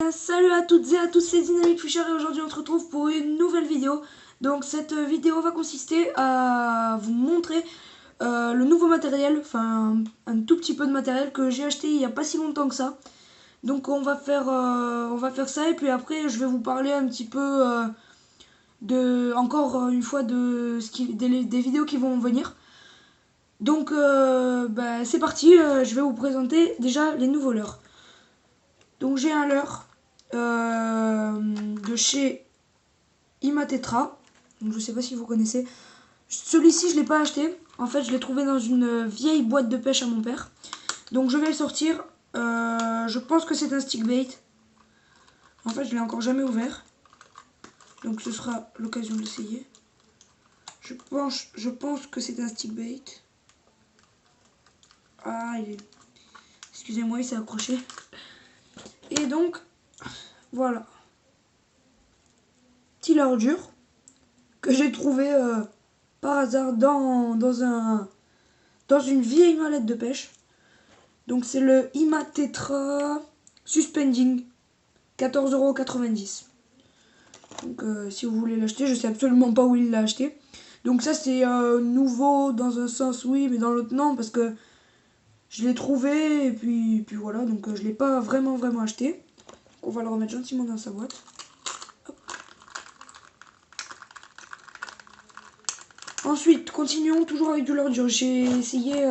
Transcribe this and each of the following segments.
Salut à toutes et à tous, c'est Dynamic Fisher et aujourd'hui on se retrouve pour une nouvelle vidéo. Donc cette vidéo va consister à vous montrer le nouveau matériel, enfin un tout petit peu de matériel que j'ai acheté il n'y a pas si longtemps que ça. Donc on va faire ça et puis après je vais vous parler un petit peu encore une fois des vidéos qui vont venir. Donc c'est parti, je vais vous présenter déjà les nouveaux leurres. Donc j'ai un leurre de chez Imatetra. Donc je sais pas si vous connaissez. Celui-ci je l'ai pas acheté. En fait je l'ai trouvé dans une vieille boîte de pêche à mon père. Donc je vais le sortir. Je pense que c'est un stick bait. En fait je l'ai encore jamais ouvert. Donc ce sera l'occasion de l'essayer. Je pense que c'est un stick bait. Ah excusez-moi, il s'est accroché. Et donc voilà. Petit leurre dur que j'ai trouvé par hasard dans une vieille mallette de pêche. Donc c'est le Imatetra Suspending, 14,90 €. Donc si vous voulez l'acheter, je sais absolument pas où il l'a acheté. Donc ça c'est nouveau dans un sens oui, mais dans l'autre non, parce que je l'ai trouvé et puis voilà, donc je l'ai pas vraiment acheté. Donc, on va le remettre gentiment dans sa boîte. Hop. Ensuite, continuons toujours avec de l'ordure. J'ai essayé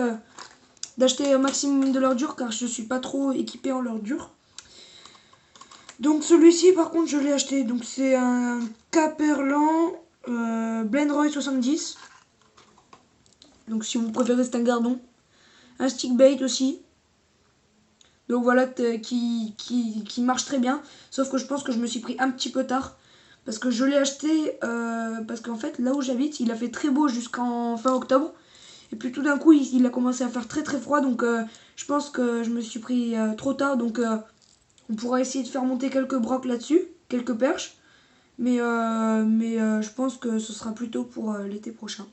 d'acheter un maximum de l'ordure car je suis pas trop équipé en l'ordure. Donc celui-ci par contre je l'ai acheté. Donc c'est un Caperlan Blendroy 70. Donc si vous préférez c'est un gardon. Un stick bait aussi. Donc voilà qui marche très bien. Sauf que je pense que je me suis pris un petit peu tard. Parce que je l'ai acheté parce qu'en fait là où j'habite il a fait très beau jusqu'en fin octobre. Et puis tout d'un coup il a commencé à faire très froid. Donc je pense que je me suis pris trop tard. Donc on pourra essayer de faire monter quelques brocs là-dessus. Quelques perches. Mais je pense que ce sera plutôt pour l'été prochain.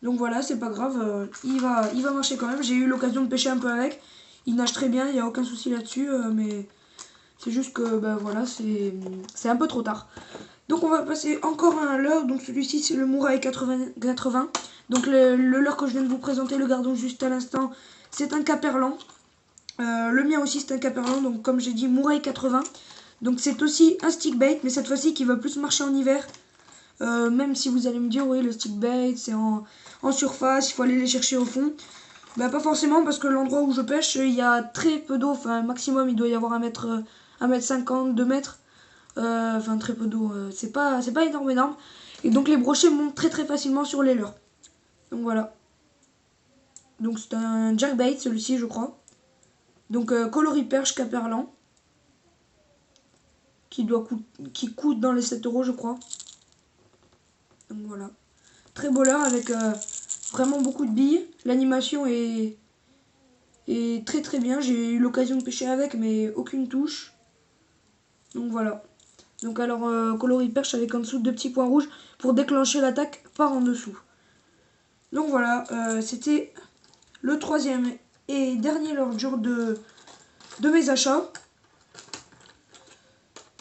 Donc voilà, c'est pas grave, il va marcher quand même. J'ai eu l'occasion de pêcher un peu avec. Il nage très bien, il n'y a aucun souci là-dessus. Mais c'est juste que voilà, c'est un peu trop tard. Donc on va passer encore à un leurre. Donc celui-ci c'est le Mouraï 80. Donc le leurre que je viens de vous présenter, le gardon juste à l'instant, c'est un Caperlan. Le mien aussi c'est un Caperlan, donc comme j'ai dit Mouraï 80. Donc c'est aussi un stick bait, mais cette fois-ci qui va plus marcher en hiver. Même si vous allez me dire oui le stick bait c'est en surface, il faut aller les chercher au fond. Bah pas forcément parce que l'endroit où je pêche il y a très peu d'eau, enfin maximum il doit y avoir 1,50 m, 2 mètres. Enfin très peu d'eau, c'est pas énorme. Et donc les brochets montent très facilement sur les leurres. Donc voilà. Donc c'est un jerkbait celui-ci je crois. Donc coloris perche Caperlan. Qui coûte dans les 7 € je crois. Donc voilà. Très beau leurre avec vraiment beaucoup de billes. L'animation est très bien. J'ai eu l'occasion de pêcher avec mais aucune touche. Donc voilà. Donc alors coloris perche avec en dessous 2 petits points rouges pour déclencher l'attaque par en dessous. Donc voilà, c'était le troisième et dernier leurre dur de mes achats.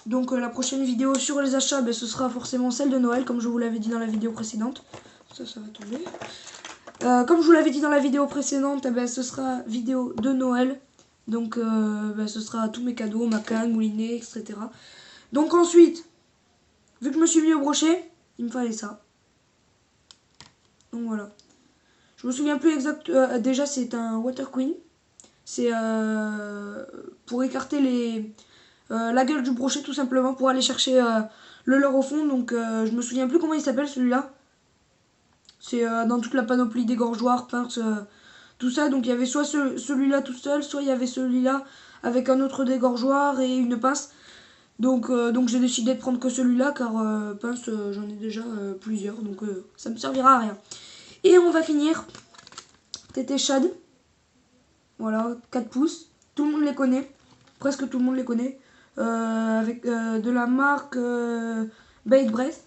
Donc la prochaine vidéo sur les achats, ce sera forcément celle de Noël, comme je vous l'avais dit dans la vidéo précédente. Ça va tomber. Comme je vous l'avais dit dans la vidéo précédente, ce sera vidéo de Noël. Donc ce sera tous mes cadeaux, ma canne, moulinet, etc. Donc ensuite, vu que je me suis mis au brochet, il me fallait ça. Donc voilà. Je me souviens plus exact. Déjà c'est un Water Queen. C'est pour écarter la gueule du brochet tout simplement, pour aller chercher le leurre au fond. Donc je me souviens plus comment il s'appelle celui-là. C'est dans toute la panoplie des gorgeoirs, pinces, tout ça. Donc il y avait soit celui-là tout seul, soit il y avait celui-là avec un autre dégorgeoir et une pince. Donc j'ai décidé de prendre que celui-là car pince j'en ai déjà plusieurs. Donc ça me servira à rien. Et on va finir. Tété Shad. Voilà, 4 pouces. Tout le monde les connaît. Presque tout le monde les connaît. Avec de la marque Bait Breath.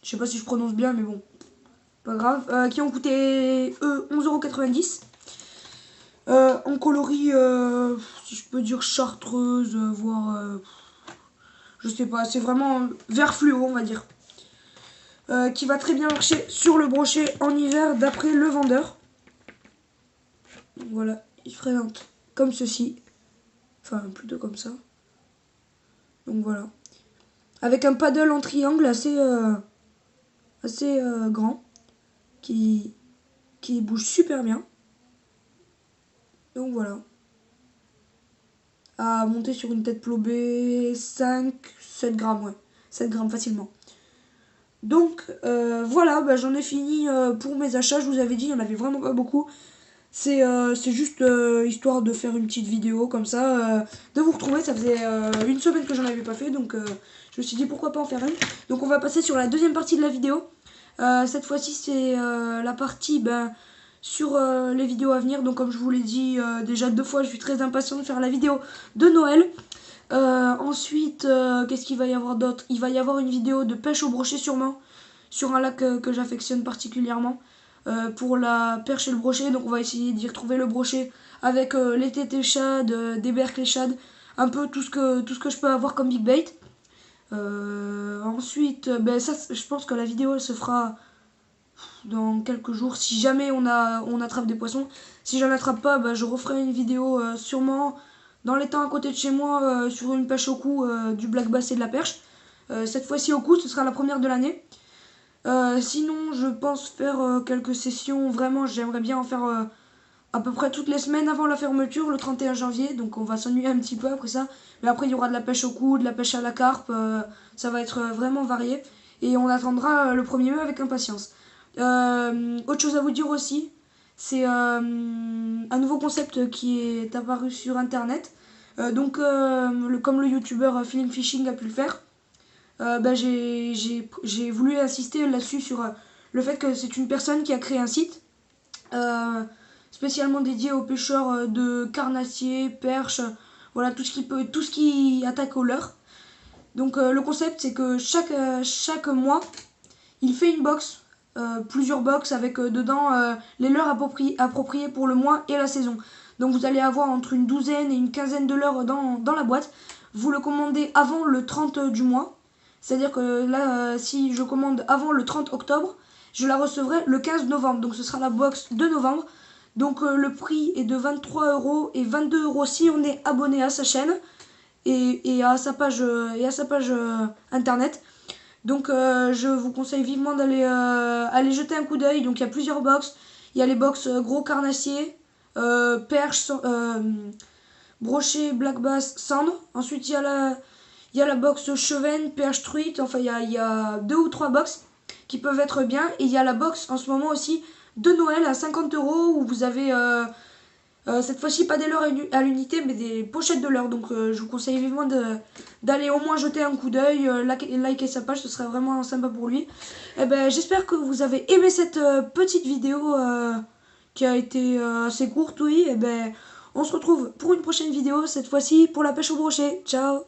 Je sais pas si je prononce bien mais bon. Pas grave. Qui ont coûté eux 11,90 €. En coloris, si je peux dire chartreuse, voire... je sais pas, c'est vraiment vert fluo, on va dire. Qui va très bien marcher sur le brochet en hiver d'après le vendeur. Donc voilà, il se présente comme ceci. Enfin, plutôt comme ça. Donc voilà. Avec un paddle en triangle assez grand. Qui bouge super bien. Donc voilà. À monter sur une tête plobée 7 grammes, ouais. 7 grammes facilement. Donc voilà, bah, j'en ai fini pour mes achats. Je vous avais dit, il n'y en avait vraiment pas beaucoup. C'est juste histoire de faire une petite vidéo comme ça, de vous retrouver. Ça faisait une semaine que j'en avais pas fait, donc je me suis dit pourquoi pas en faire une. Donc on va passer sur la deuxième partie de la vidéo. Cette fois-ci c'est la partie sur les vidéos à venir. Donc comme je vous l'ai dit déjà 2 fois, je suis très impatient de faire la vidéo de Noël. Ensuite, qu'est-ce qu'il va y avoir d'autre? Il va y avoir une vidéo de pêche au brochet sûrement, sur un lac que j'affectionne particulièrement. Pour la perche et le brochet, donc on va essayer d'y retrouver le brochet avec les tétés shad, des bercles shad, un peu tout ce que je peux avoir comme big bait. Ensuite, ça, je pense que la vidéo elle se fera dans quelques jours si jamais on attrape des poissons. Si j'en attrape pas, je referai une vidéo sûrement dans les temps à côté de chez moi sur une pêche au cou, du black bass et de la perche. Cette fois-ci au cou, ce sera la première de l'année. Sinon, je pense faire quelques sessions. Vraiment, j'aimerais bien en faire à peu près toutes les semaines avant la fermeture, le 31 janvier. Donc, on va s'ennuyer un petit peu après ça. Mais après, il y aura de la pêche au cou, de la pêche à la carpe. Ça va être vraiment varié. Et on attendra le 1er mai avec impatience. Autre chose à vous dire aussi, c'est un nouveau concept qui est apparu sur Internet. Comme le youtubeur Feeling Fishing a pu le faire. J'ai voulu insister là-dessus sur le fait que c'est une personne qui a créé un site spécialement dédié aux pêcheurs de carnassiers, perches, voilà tout ce qui attaque au leurre. Donc le concept c'est que chaque mois il fait une box, plusieurs box avec dedans les leurres appropriés pour le mois et la saison. Donc vous allez avoir entre une douzaine et une quinzaine de leurres dans la boîte. Vous le commandez avant le 30 du mois. C'est-à-dire que là, si je commande avant le 30 octobre, je la recevrai le 15 novembre. Donc ce sera la box de novembre. Donc le prix est de 23 € et 22 € si on est abonné à sa chaîne et à sa page, internet. Donc je vous conseille vivement d'aller aller jeter un coup d'œil. Donc il y a plusieurs box. Il y a les box gros carnassiers, perche, brochet, black bass, cendre. Ensuite il y a la box chevenne, perche truite, enfin il y a 2 ou 3 box qui peuvent être bien. Et il y a la box en ce moment aussi de Noël à 50 € où vous avez cette fois-ci pas des leurres à l'unité mais des pochettes de leurres. Donc je vous conseille vivement d'aller au moins jeter un coup d'œil, liker sa page, ce serait vraiment sympa pour lui. Et j'espère que vous avez aimé cette petite vidéo qui a été assez courte, oui. Et on se retrouve pour une prochaine vidéo, cette fois-ci pour la pêche au brochet. Ciao!